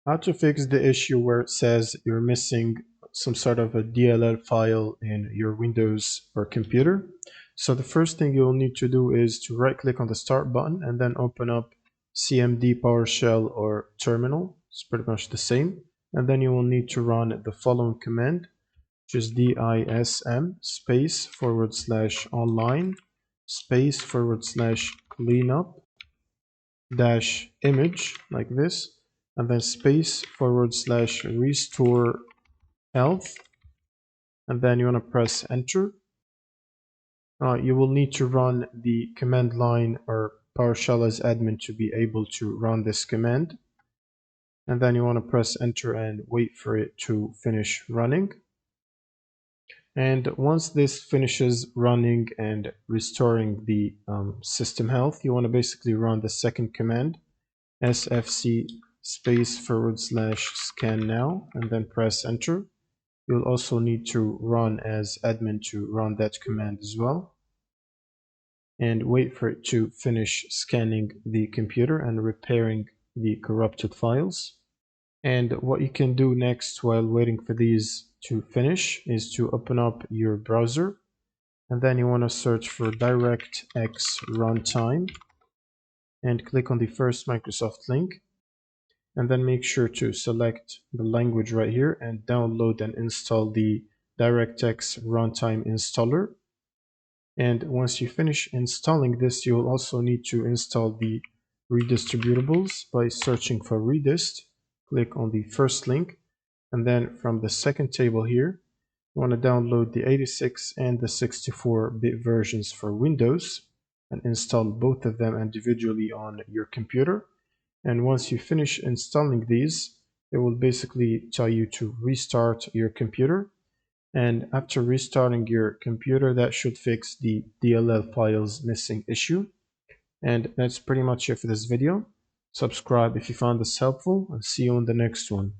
How to fix the issue where it says you're missing some sort of a DLL file in your Windows or computer. So the first thing you'll need to do is to right click on the start button and then open up CMD PowerShell or terminal. It's pretty much the same. And then you will need to run the following command, which is DISM space / online space / cleanup dash image like this, and then space / restore health, and then you want to press enter. You will need to run the command line or PowerShell as admin to be able to run this command, and then you want to press enter and wait for it to finish running. And once this finishes running and restoring the system health, you want to basically run the second command, sfc space / scan now, and then press enter. You'll also need to run as admin to run that command as well, and wait for it to finish scanning the computer and repairing the corrupted files. And what you can do next while waiting for these to finish is to open up your browser, and then you want to search for DirectX runtime and click on the first Microsoft link, and then make sure to select the language right here and download and install the DirectX runtime installer. And once you finish installing this, you'll also need to install the redistributables by searching for redist. Click on the first link, and then from the second table here, you want to download the 86 and the 64-bit versions for Windows and install both of them individually on your computer. And once you finish installing these, it will basically tell you to restart your computer. And after restarting your computer, that should fix the DLL files missing issue. And that's pretty much it for this video. Subscribe if you found this helpful, and see you on the next one.